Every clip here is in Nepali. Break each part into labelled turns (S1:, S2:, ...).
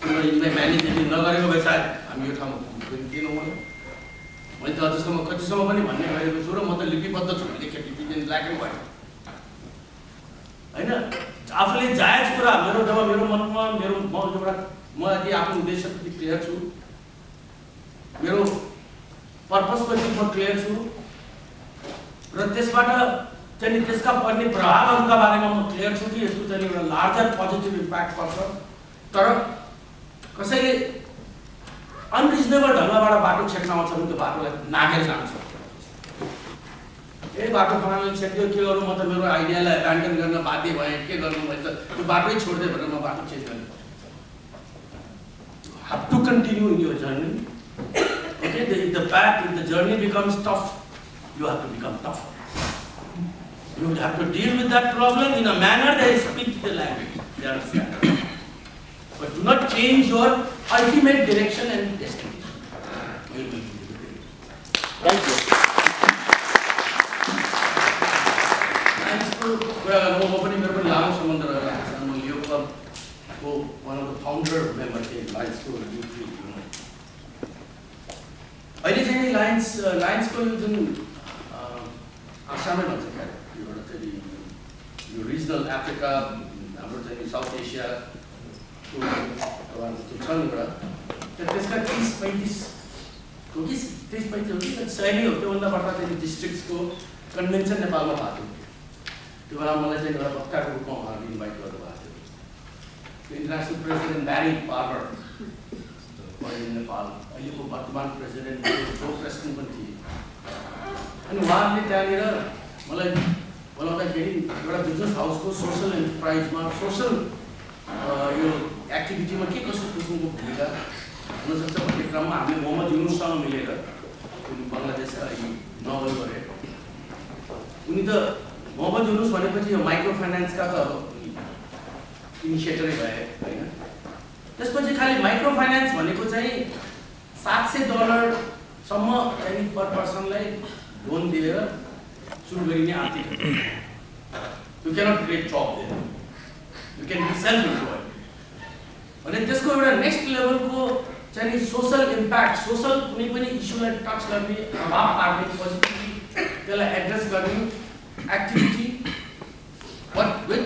S1: यिनलाई म्यानेज नगरेको भए सायद हामी यो ठाउँमा पुग्दैनौँ होला। मैले त अझसम्म कतिसम्म पनि भन्ने गरेको छु र म त लिपिबद्ध छु लेखेको इन ब्ल्याक एन्ड व्हाइट होइन। आफूले जायज कुरा जब मेरो मनमा म यदि आफ्नो उद्देश्यप्रति क्लियर छु, मेरो पर्पसप्रति म क्लियर छु र त्यसबाट चाहिँ त्यसका पर्ने प्रभावहरूका बारेमा म क्लियर छु कि यसको चाहिँ एउटा लार्जर पोजिटिभ इम्प्याक्ट पर्छ। तर कसैले अनरिजनेबल ढङ्गबाट बाटो छेक्न आउँछ भने त्यो बाटोलाई नाघेर जान्छ। ए बाटो खनालले छेक्यो के गर्नु, म त मेरो आइडियालाई एब्यान्डन गर्न बाध्य भएँ, के गर्नु मैले त त्यो बाटै छोड्दै भनेर म बाटो चेन्ज गर्ने। Have to continue in your journey. Okay, if the journey becomes tough, you have to become tougher. You have to deal with that problem in a manner that speaks the language. You understand? But do not change your ultimate direction and destination. You will be good. Thank you. Thanks to opening up a long Samandra Leo Club. One of the founder members in Lions School U3. I did any Lions School in Assam and regional Africa, South Asia, to Chandra. This got 30 शैली होते हैं उनका districts को convention नेपाल में बात होती है। तो वहाँ मतलब जैसे वहाँ पक्का ग्रुप में वहाँ invite कर दो बात है। International President Barry Palmer in Nepal, अहिले को वर्तमान president जो president बन थी। अनि वहाँ ने क्या किया? मतलब बोलाउँदाखेरि एउटा business house को social enterprise में social यो activity में के कसो किसिमको भूमिका हुन सक्छ भन्ने क्रममा हामीले मोहम्मद युनुससँग मिलेर बङ्गलादेशका नोभल गरे। उनी त मोहम्मद युनुस भनेपछि यो माइक्रो फाइनान्सका त इनिसिएटरै भए हैन। त्यसपछि खाली माइक्रो फाइनान्स भनेको चाहिँ $700 सम्म चाहिँ पर पर्सनलाई लोन दिएर सुरु गरिने आर्थिक। You cannot create job there. You can be self-employed. अनि त्यसको एउटा नेक्स्ट लेभलको चाहिँ सोशल इम्प्याक्ट, सोशल कुनै पनि इस्युलाई टच गर्ने, प्रभाव पार्ने, पोजिटिभली त्यसलाई एड्रेस गर्ने activity, but with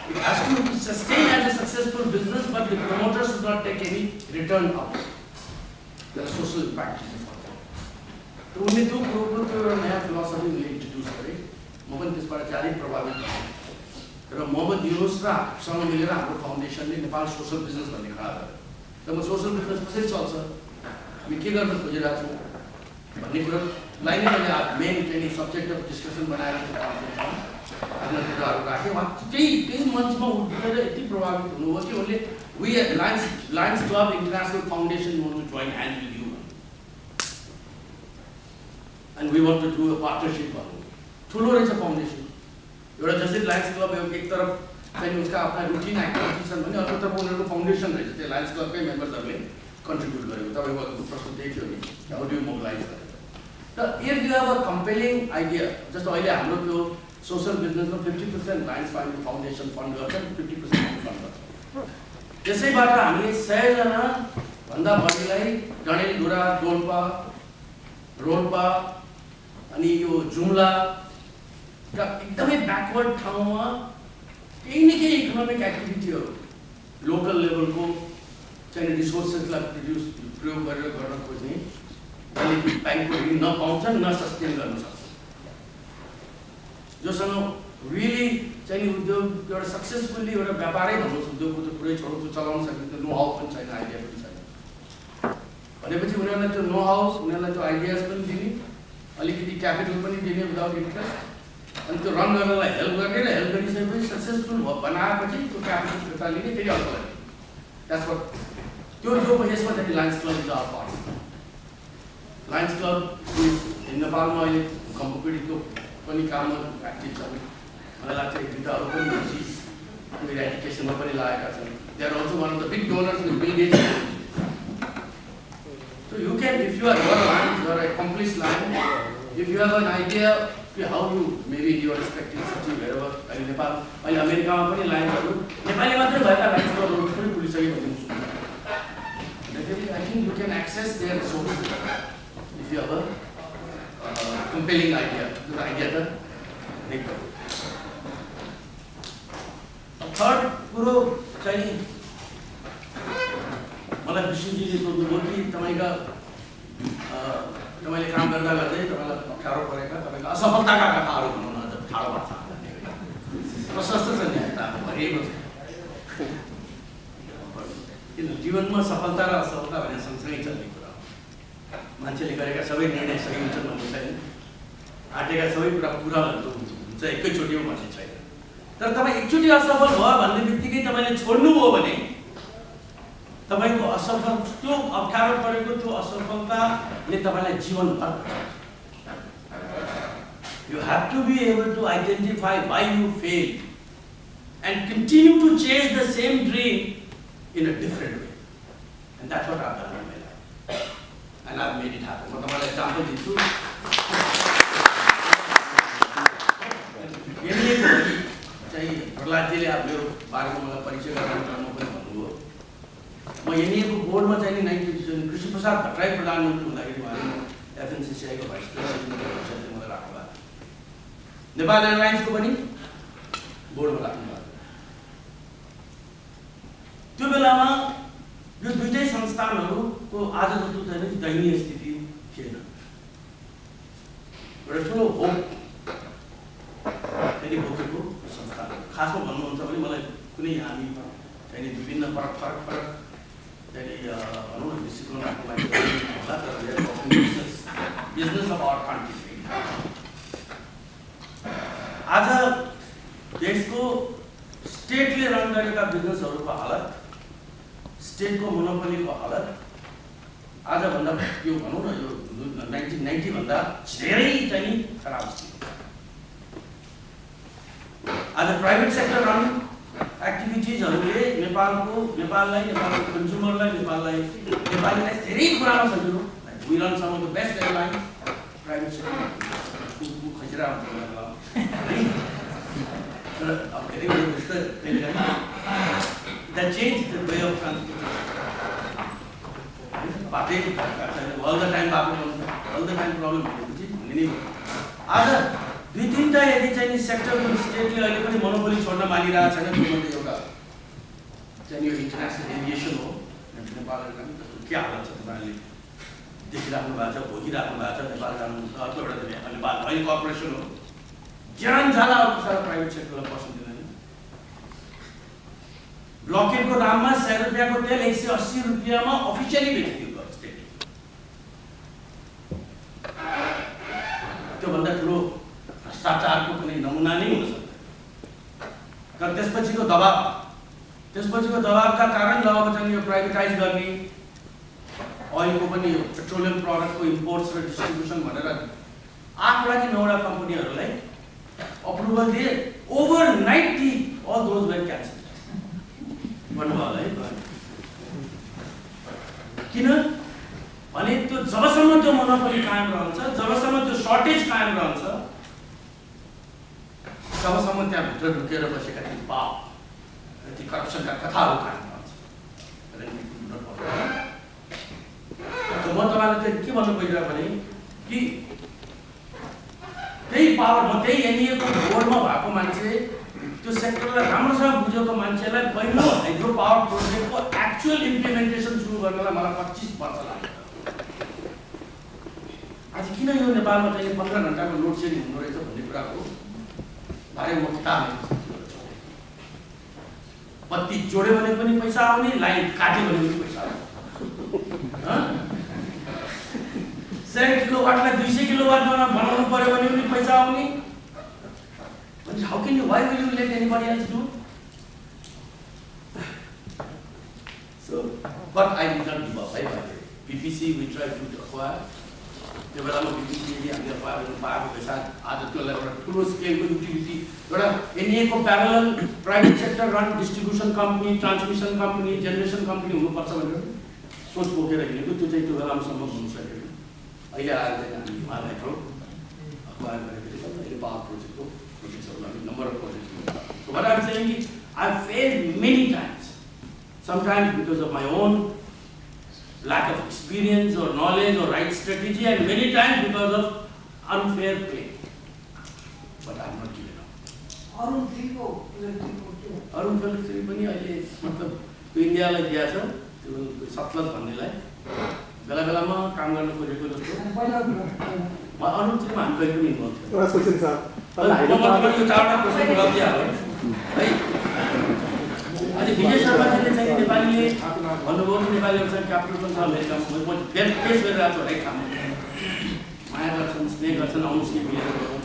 S1: it has to sustain as a successful business, but the promoters should not take any return out. The social impact is तो उन्हें तो प्रोग्राम नया फिलोसफी इंट्रोड्यूस करे, मोहम्मद इस बार जारी प्रभावित है। तर मोहम्मद युनुस र सँग मिलेर हाम्रो फाउन्डेसनले नेपाल सोशल बिजनेस भन्ने खडा गर्यो। त म सोशल बिजनेस कसरी चल्छ, हामी के गर्न खोजिरहेका छौँ भन्ने कुरालाई नै मैले मेन चाहिँ सब्जेक्ट अफ डिस्कसन बनाएर आफ्नो कुराहरू राखेँ। उहाँ त्यही मञ्चमा उठेर यति प्रभावित हुनुभयो कि उनले we at Lions Club International Foundation want to join hands with you and we want to do a partnership भन्नु। ठुलो रहेछ फाउन्डेसन। एउटा जस्तै लायन्स क्लब एक तरफ चाहिँ उसका आफ्ना रुटिन एक्टिभिटिज छन् भने अर्कोतर्फ उनीहरूको फाउन्डेसन रहेछ। त्यो लायन्स क्लबकै मेम्बर्सहरूले कन्ट्रिब्युट गरेको। तपाईँको प्रश्न त्यही थियो नि, हाउ डु यु मोबिलाइज गरेर। त if you have a compelling idea, जस्तो अहिले हाम्रो त्यो सोसल बिजनेसमा 50% लायन्स फाउन्डेसन फन्ड गर्छ, 50% फन्ड गर्छ। त्यसैबाट हामीले 100 जना भन्दा बढीलाई डडेलधुरा, डोल्पा, रोल्पा अनि यो जुम्ला का एकदमै ब्याकवर्ड ठाउँमा केही न केही इकोनोमिक एक्टिभिटीहरू लोकल लेभलको चाहिँ रिसोर्सेसलाई प्रयोग गरेर गर्न खोज्ने, जसले ब्याङ्कको ऋण नपाउँछन् न सस्टेन गर्न सक्छ, जोसँग रियली चाहिँ उद्योग एउटा सक्सेसफुल्ली एउटा व्यापारै भन्नुहोस्, उद्योगको त पुरै छोड्नु चलाउन सक्ने नो हाउ पनि छैन, आइडिया पनि छैन भनेपछि उनीहरूलाई त्यो नो हाउस, उनीहरूलाई त्यो आइडियाज पनि दिने, अलिकति क्यापिटल पनि दिने विदाउट इन्ट्रेस्ट, अनि त्यो रन गर्नलाई हेल्प गर्ने र हेल्प गरिसकेपछि सक्सेसफुल बनाएपछि त्यो क्यापिटल फिर्ता लिने, फेरि अर्को लाग्ने। द्याट्स व्हाट त्यो जो यसमा चाहिँ Lions Club is our part. Lions Club नेपालमा अहिले भूकम्प पीडितको पनि काममा एक्टिभ छन्। मलाई लाग्छ एक दुईवटा अरू पनि चिज एजुकेसनमा पनि लागेका छन्। They are also one of the big donors in Bill Gates. So you can, if you are accomplished lion, if you have an idea how you maybe in your respective city wherever, in Nepal, अहिले अमेरिकामा पनि लाइन्सहरू नेपाली मात्रै भएका लाइन्सहरू पनि खुलिसकेको हुन्छ। think you can access their resources if you have a compelling idea. The idea that they go. Third, Guru, Chinese. मलाई विष्णुजीले सोध्नुभयो कि तपाईका तपाईले काम गर्दा गर्दै तपाईलाई अप्ठ्यारो परेका तपाईका असफलताका कथाहरू भनौँ न ठाडो भएको छ प्रशस्त छ नि त भरिएको छ किन जीवनमा सफलता र असफलता भन्ने सँगसँगै चल्ने कुरा हो मान्छेले गरेका सबै निर्णय सही हुन्छन् भन्ने छैन आँटेका सबै कुरा पुरा हुन्छ एकैचोटि भन्ने छैन तर तपाईँ एकचोटि असफल भयो भन्ने बित्तिकै तपाईँले छोड्नुभयो भने तपाईको असफल त्यो अप्ठ्यारो परेको त्यो असफलताले तपाईलाई जीवनभर you have to be able to identify why you failed and continue to chase the same dream in a different way and that's what I've done in my life and I've made it happen. म तपाईलाई example दिन्छु चाहिँ प्रहलादजीले आफ्नो बारेमा मलाई परिचय गराउनु पनि भन्नुभयो म एनईएको बोर्डमा चाहिँ नि कृषि प्रसाद भट्टराई प्रधानमन्त्री हुँदाखेरि उहाँले एफएनसीसीआईको भाइस प्रेसिडेन्ट मलाई राख्नु भएको नेपाल एयरलाइन्सको पनि बोर्डमा राख्नु भएको त्यो बेलामा यो दुईटै संस्थानहरूको आज जस्तो चाहिँ दयनीय स्थिति थिएन एउटा ठुलो होप फेरि बोकेको संस्थान खासमा भन्नुहुन्छ भने मलाई कुनै हामी चाहिँ विभिन्न फरक भनौँ न दृष्टिकोण राख्नु लागि बिजनेस अफ आवर कन्ट्री आज देशको स्टेटले रन गरेका बिजनेसहरूको हालत स्टेटको मोनोपोलीको हालत आजभन्दा यो भनौँ न यो 1990 भन्दा धेरै चाहिँ खराब स्थिति आज प्राइभेट सेक्टर रन एक्टिभिटिजहरूले नेपाललाई नेपालको कन्ज्युमरलाई नेपालीलाई धेरै कुरामा सजिलो we run some of the best airline private sector खसिरा हुन्छ तर अब धेरै जस्तो that change the way of transport बाटै अल द टाइम बाटो अल द टाइम प्रब्लम हुने नै आज दुई तीनटा यदि चाहिँ सेक्टर स्टेटले अहिले पनि मोनोपोली छोड्न मानिरहेको छैन त्योमध्ये एउटा चाहिँ यो इन्टरनेसनल एभिएसन हो नेपालको के हालत छ तपाईँहरूले देखिराख्नु भएको छ भोगिराख्नु भएको छ नेपाल जानुहुन्छ अर्को एउटा नेपाल अहिले कर्पोरेसन हो ज्यान जाला अर्को सारा प्राइभेट सेक्टरलाई पस्नु दिँदैन ब्लकेटको नाममा 100 रुपियाँको तेल 180 रुपियाँमा अफिसियली बेचिदियो स्टेट त्योभन्दा ठुलो भ्रष्टाचारको कुनै नमुना नै हुन सक्दैन तर त्यसपछिको दबावका कारण जब चाहिँ यो प्राइभेटाइज गर्ने ओइलको पनि यो पेट्रोलियम प्रडक्टको इम्पोर्ट्स र डिस्ट्रिब्युसन भनेर 8 वटा कि 9 वटा कम्पनीहरूलाई अप्रुभल दिए overnight all those were cancel भन्नुभयो होला है किन भने त्यो जबसम्म त्यो मोनोपोली कायम रहन्छ जबसम्म त्यो सर्टेज कायम रहन्छ तबसम्म त्यहाँभित्र ढुकेर बसेका ती पाप ती करप्सनका कथाहरू कायम रहन्छ म तपाईँलाई चाहिँ के भन्नु खोजिरहेको भने कि त्यही पावर म त्यही एनईएको बोर्डमा भएको मान्छे त्यो सेक्टरलाई राम्रोसँग बुझेको मान्छेलाई पहिलो हाइड्रो पावर प्रोजेक्टको एक्चुअल इम्प्लिमेन्टेसन सुरु गर्नलाई मलाई 25 वर्ष लाग्यो आज किन यो नेपालमा चाहिँ 15 घण्टाको लोड सेडिङ हुँदो रहेछ भन्ने कुराको बारे म किताब बत्ती जोड्यो भने पनि पैसा आउने लाइन काट्यो भने पनि पैसा आउने 100 किलोवाटलाई 200 किलोवाटमा बनाउनु पर्यो भने पनि पैसा आउने how can you why will you let anybody else do so but I did not give up PPC we tried to acquire त्यो बेलामा PPC यदि हामीले acquire गर्नु पाएको भए साथ आज त्यसलाई एउटा ठुलो स्केलको युटिलिटी एउटा एनईएको parallel private sector run distribution company transmission company generation company हुनुपर्छ भनेर सोच बोकेर हिँडेको त्यो चाहिँ त्यो बेलामा सम्भव हुन सकेन अहिले आएर चाहिँ हामी हिमाल हाइड्रो acquire गरेको छौँ अहिले पावर प्रोजेक्टको number of projects. So what I'm saying is, I've failed many times. Sometimes because of my own lack of experience or knowledge or right strategy, and many times because of unfair play. But I am not giving up.
S2: Arun
S1: Felix पनि अहिले मतलब इन्डियालाई दिया छ त्यो सतलज भन्नेलाई बेला बेलामा काम गर्न खोजेको जस्तो अरुण फिल्ममा हामी कहिले पनि इन्भल्भ थियौँ।
S3: एउटा क्वेसन छ
S1: यो चारवटा क्वेसन गरिदिया हो है। अनि विजय शर्माजीले चाहिँ नेपालीले भन्नुभयो कि नेपालीहरूसँग क्यापिटल पनि छ अमेरिकामा, म फेस गरिरहेको छु हरेक ठाउँमा, माया गर्छन् स्नेह गर्छन्, आउनुहोस् कि मिलेर गरौँ,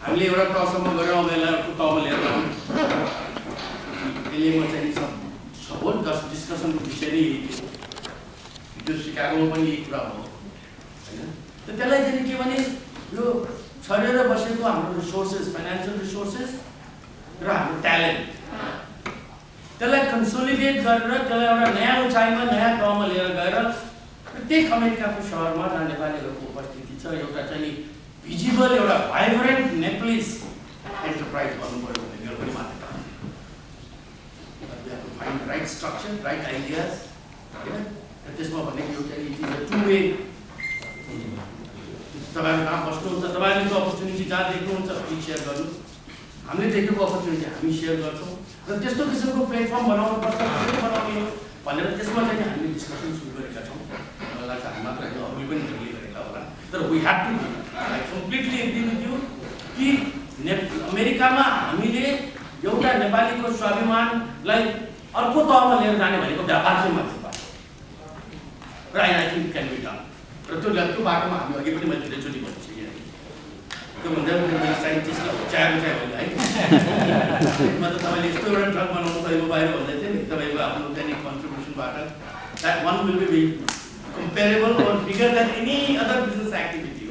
S1: हामीले एउटा तहसम्म गऱ्यौँ, बेला तहमा लिएर जाउँ। त्यसले म चाहिँ होल डिस्कसनको विषय नै यही थियो, त्यो सिकागोमा पनि यही कुरा हो होइन। त्यसलाई चाहिँ के भने यो छरेर बसेको हाम्रो रिसोर्सेस, फाइनेन्सियल रिसोर्सेस र हाम्रो ट्यालेन्ट, त्यसलाई कन्सोलिडेट गरेर त्यसलाई एउटा नयाँ उचाइमा नयाँ ठाउँमा लिएर गएर प्रत्येक अमेरिकाको सहरमा जहाँ नेपालीहरूको उपस्थिति छ एउटा चाहिँ भिजिबल एउटा भाइब्रेन्ट नेप्लिज एन्टरप्राइज गर्नु पर्यो भन्ने मेरो पनि मान्यता हो। Find right structure, right ideas होइन, र त्यसमा भनेको एउटा it is a two way. तपाईँहरू कहाँ बस्नुहुन्छ, तपाईँहरूको अपर्च्युनिटी जहाँ देख्नुहुन्छ प्लिज सेयर गर्नु, हामीले देखेको अपर्च्युनिटी हामी सेयर गर्छौँ र त्यस्तो किसिमको प्लेटफर्म बनाउनुपर्छ, कसरी बनाउने हो भनेर त्यसमा चाहिँ हामीले डिस्कसन सुरु गरेका छौँ। मलाई लाग्छ हामी मात्र होइन, अरूले पनि हामीले गरेका होला, तर we have to do. I completely agree with you कि अमेरिकामा हामीले एउटा नेपालीको स्वाभिमानलाई अर्को तहमा लिएर जाने भनेको व्यापार चाहिँ मात्र पर्छ र I think can be done. र त्यो बाटोमा हामी अघि पनि मैले धेरैचोटि भनिसकेँ, त्यो भन्दा पनि साइन्टिस्टलाई चाहेको चाहिँ होइन है। मतलब तपाईँले यस्तो एउटा ड्रग बनाउनु पऱ्यो बाहिर भन्दै थियो नि, तपाईँको आफ्नो चाहिँ कन्ट्रिब्युसनबाट that one will be comparable or bigger than any other business activity.